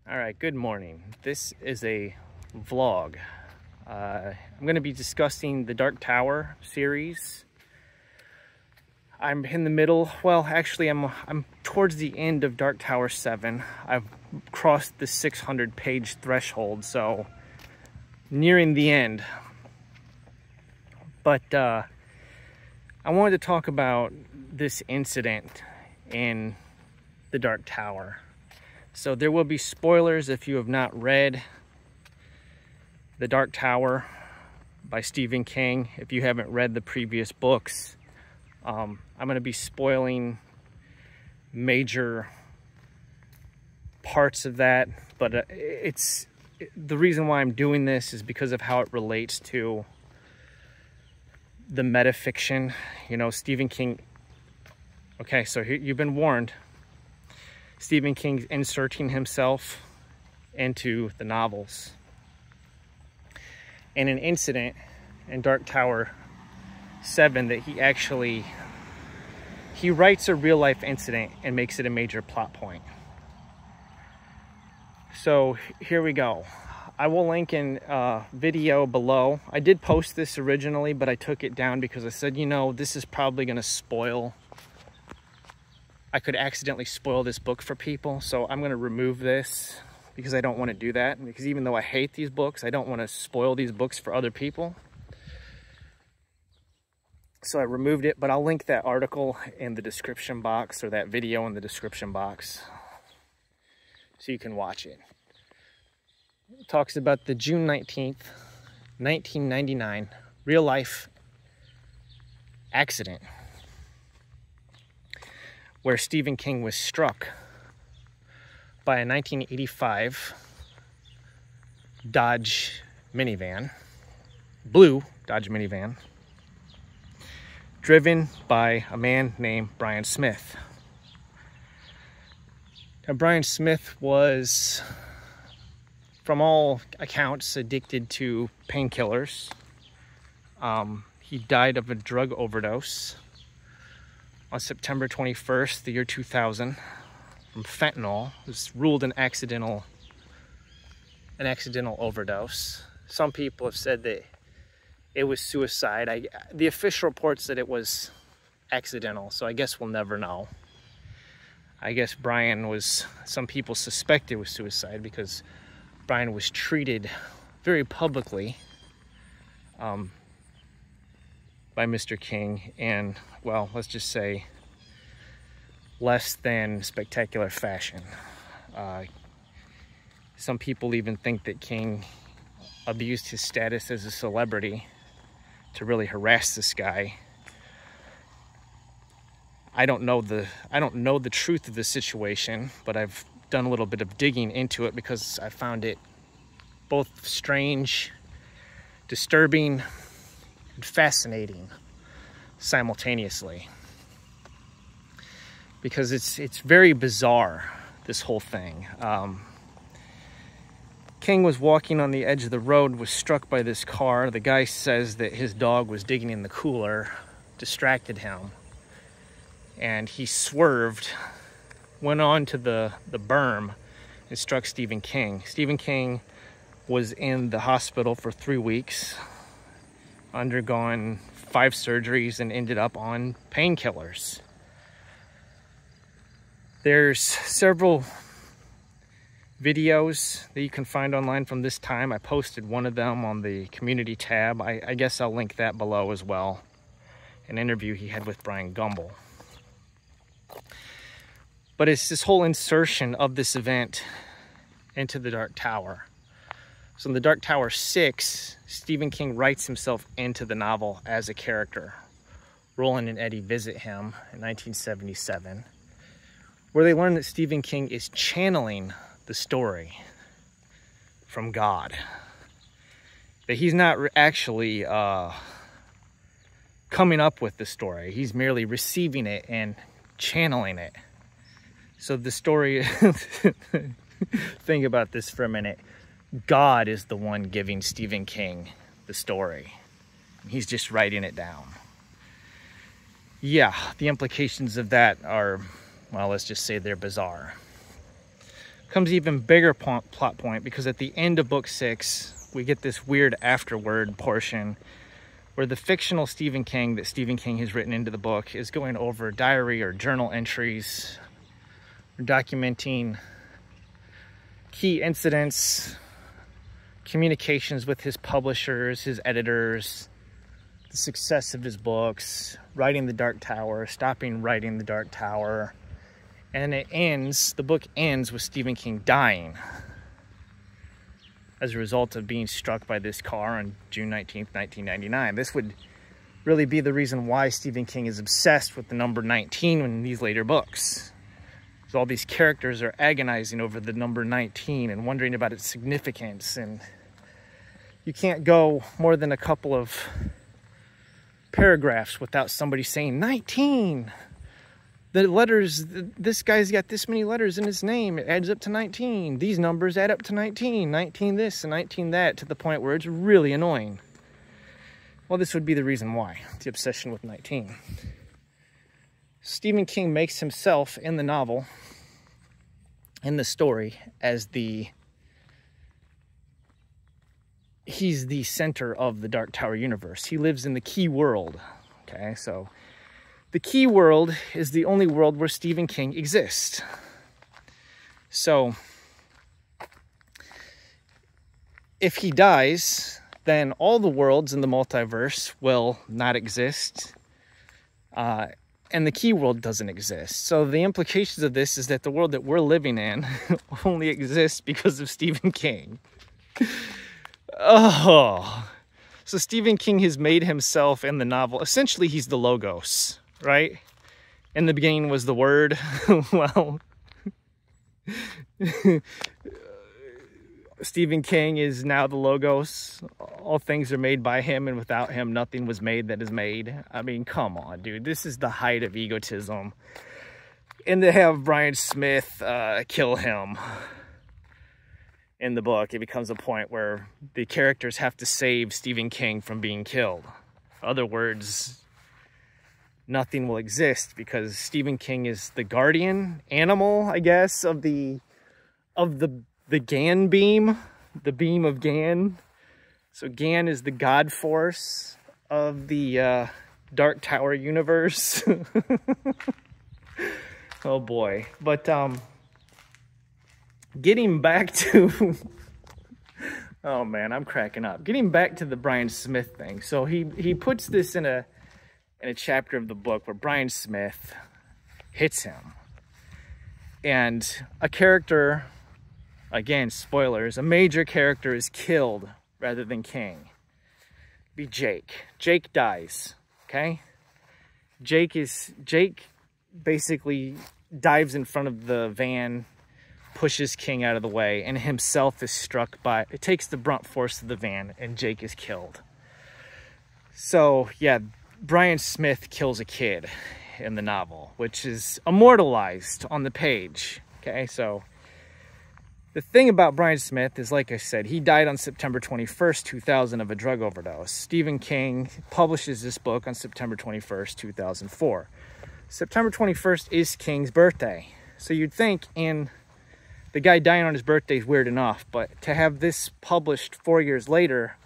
All right, good morning. This is a vlog. I'm going to be discussing the Dark Tower series. I'm in the middle. Well, actually, I'm towards the end of Dark Tower 7. I've crossed the 600-page threshold, so nearing the end. But I wanted to talk about this incident in the Dark Tower. So there will be spoilers if you have not read The Dark Tower by Stephen King. If you haven't read the previous books, I'm going to be spoiling major parts of that. But the reason why I'm doing this is because of how it relates to the metafiction. You know, Stephen King. Okay, so here, you've been warned. Stephen King's inserting himself into the novels. And an incident in Dark Tower 7 that he writes a real life incident and makes it a major plot point. So here we go. I will link in video below. I did post this originally, but I took it down because I said, you know, this is probably going to spoil. I could accidentally spoil this book for people, so I'm going to remove this because I don't want to do that. Because even though I hate these books, I don't want to spoil these books for other people. So I removed it, but I'll link that article in the description box, or that video in the description box, so you can watch it. It talks about the June 19th, 1999 real life accident where Stephen King was struck by a 1985 Dodge minivan, blue Dodge minivan, driven by a man named Bryan Smith. Now, Bryan Smith was, from all accounts, addicted to painkillers. He died of a drug overdose on September 21st, the year 2000, from fentanyl. It was ruled an accidental overdose. Some people have said that it was suicide. The official report said it was accidental, so I guess we'll never know. I guess Bryan was, some people suspect it was suicide because Bryan was treated very publicly by Mr. King in, well, let's just say, less than spectacular fashion. Some people even think that King abused his status as a celebrity to really harass this guy. I don't know the truth of the situation, but I've done a little bit of digging into it because I found it both strange, disturbing, and fascinating simultaneously, because it's very bizarre, this whole thing. King was walking on the edge of the road, was struck by this car. The guy says that his dog was digging in the cooler, distracted him, and he swerved, went on to the berm, and struck Stephen King. Stephen King was in the hospital for 3 weeks, undergone 5 surgeries, and ended up on painkillers. There's several videos that you can find online from this time. I posted one of them on the community tab. I guess I'll link that below as well. An interview he had with Brian Gumble. But it's this whole insertion of this event into the Dark Tower. So in the Dark Tower 6, Stephen King writes himself into the novel as a character. Roland and Eddie visit him in 1977, where they learn that Stephen King is channeling the story from God. That he's not actually coming up with the story. He's merely receiving it and channeling it. So the story, think about this for a minute. God is the one giving Stephen King the story. He's just writing it down. Yeah, the implications of that are, well, let's just say they're bizarre. Comes even bigger plot point, because at the end of book 6, we get this weird afterword portion where the fictional Stephen King that Stephen King has written into the book is going over diary or journal entries, documenting key incidents, communications with his publishers, his editors, the success of his books, writing The Dark Tower, stopping writing The Dark Tower. And it ends, the book ends with Stephen King dying as a result of being struck by this car on June 19th, 1999. This would really be the reason why Stephen King is obsessed with the number 19 in these later books. So all these characters are agonizing over the number 19 and wondering about its significance. And you can't go more than a couple of paragraphs without somebody saying 19. The letters, this guy's got this many letters in his name, it adds up to 19. These numbers add up to 19. 19 this and 19 that, to the point where it's really annoying. Well, this would be the reason why, the obsession with 19. Stephen King makes himself in the novel, in the story, as he's the center of the Dark Tower universe. He lives in the key world, okay? So the key world is the only world where Stephen King exists. So if he dies, then all the worlds in the multiverse will not exist. And the key world doesn't exist. So the implications of this is that the world that we're living in only exists because of Stephen King. Oh, so Stephen King has made himself in the novel. Essentially, he's the Logos, right? In the beginning was the Word. Well, Stephen King is now the Logos. All things are made by him, and without him, nothing was made that is made. I mean, come on, dude. This is the height of egotism. And to have Bryan Smith kill him in the book, it becomes a point where the characters have to save Stephen King from being killed. In other words, nothing will exist because Stephen King is the guardian animal, I guess, of the Gan beam, the beam of Gan. So Gan is the god force of the Dark Tower universe. Oh boy. But getting back to oh man, I'm cracking up. Getting back to the Bryan Smith thing. So he puts this in a chapter of the book where Bryan Smith hits him. And a character, again, spoilers, a major character is killed rather than King. Be Jake. Jake dies, okay? Jake basically dives in front of the van, pushes King out of the way, and himself is struck by, it takes the brunt force of the van, and Jake is killed. So, yeah, Bryan Smith kills a kid in the novel, which is immortalized on the page, okay? So the thing about Bryan Smith is, like I said, he died on September 21st, 2000 of a drug overdose. Stephen King publishes this book on September 21st, 2004. September 21st is King's birthday. So you'd think, and the guy dying on his birthday is weird enough, but to have this published 4 years later,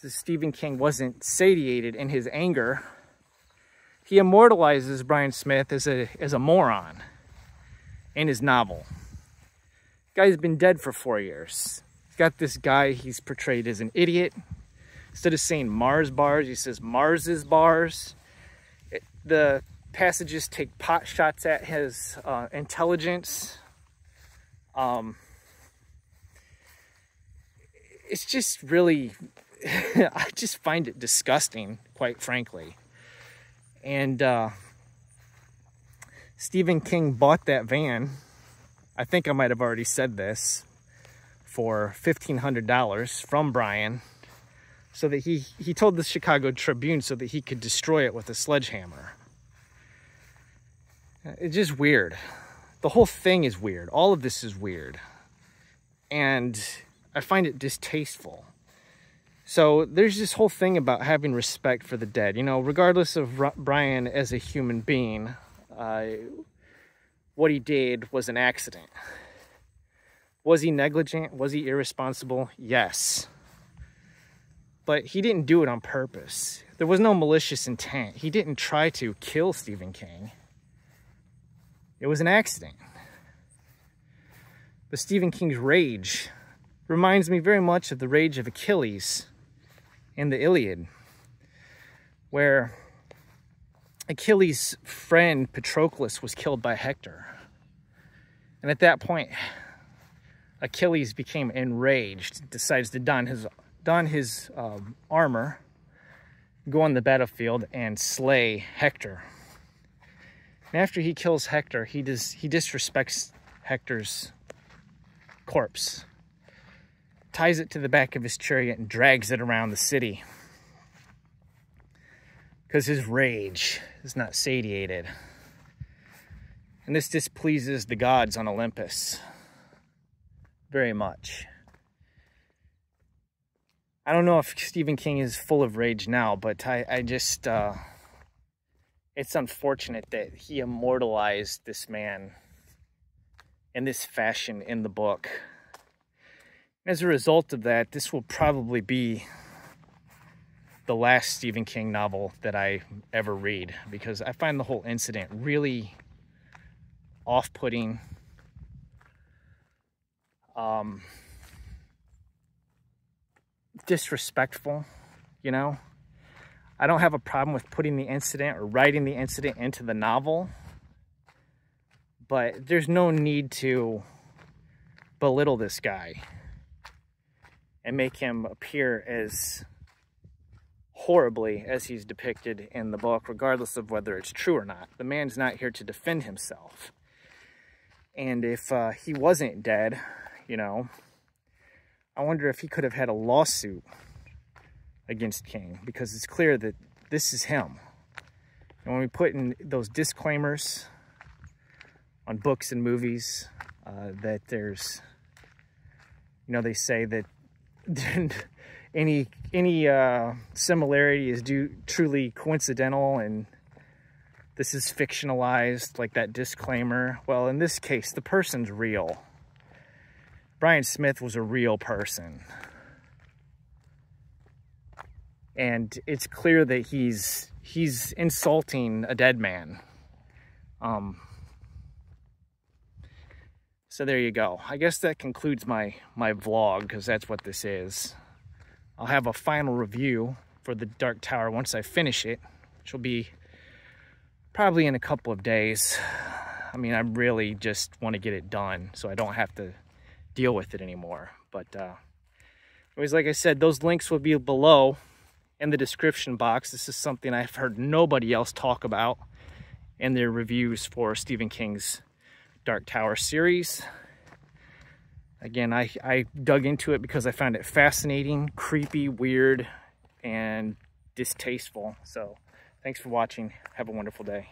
Stephen King wasn't satiated in his anger. He immortalizes Bryan Smith as a moron in his novel. Guy's been dead for 4 years. He's got this guy he's portrayed as an idiot. Instead of saying Mars bars, he says Mars's bars. The passages take pot shots at his intelligence. It's just really, I just find it disgusting, quite frankly. And Stephen King bought that van, I think I might have already said this, for $1,500 from Bryan, so that he told the Chicago Tribune so that he could destroy it with a sledgehammer. It's just weird. The whole thing is weird. All of this is weird. And I find it distasteful. So there's this whole thing about having respect for the dead. You know, regardless of Bryan as a human being, what he did was an accident. Was he negligent? Was he irresponsible? Yes. But he didn't do it on purpose. There was no malicious intent. He didn't try to kill Stephen King. It was an accident. But Stephen King's rage reminds me very much of the rage of Achilles in the Iliad, where Achilles' friend Patroclus was killed by Hector. And at that point, Achilles became enraged, decides to don his armor, go on the battlefield, and slay Hector. And after he kills Hector, he disrespects Hector's corpse, ties it to the back of his chariot, and drags it around the city. Because his rage is not satiated. And this displeases the gods on Olympus very much. I don't know if Stephen King is full of rage now, but I just, it's unfortunate that he immortalized this man in this fashion in the book. As a result of that, this will probably be the last Stephen King novel that I ever read, because I find the whole incident really off-putting. Disrespectful, you know. I don't have a problem with putting the incident or writing the incident into the novel, but there's no need to belittle this guy and make him appear as horribly as he's depicted in the book, regardless of whether it's true or not. The man's not here to defend himself. And if he wasn't dead, you know, I wonder if he could have had a lawsuit against King, because it's clear that this is him. And when we put in those disclaimers on books and movies, that there's, you know, they say that any similarity is truly coincidental, and this is fictionalized, like that disclaimer. Well, in this case, the person's real. Bryan Smith was a real person. And it's clear that he's insulting a dead man. So there you go. I guess that concludes my vlog, because that's what this is. I'll have a final review for the Dark Tower once I finish it, which will be probably in a couple of days. I mean, I really just want to get it done so I don't have to deal with it anymore. But anyways, like I said, those links will be below in the description box. This is something I've heard nobody else talk about in their reviews for Stephen King's Dark Tower series. Again, I dug into it because I found it fascinating, creepy, weird, and distasteful. So thanks for watching. Have a wonderful day.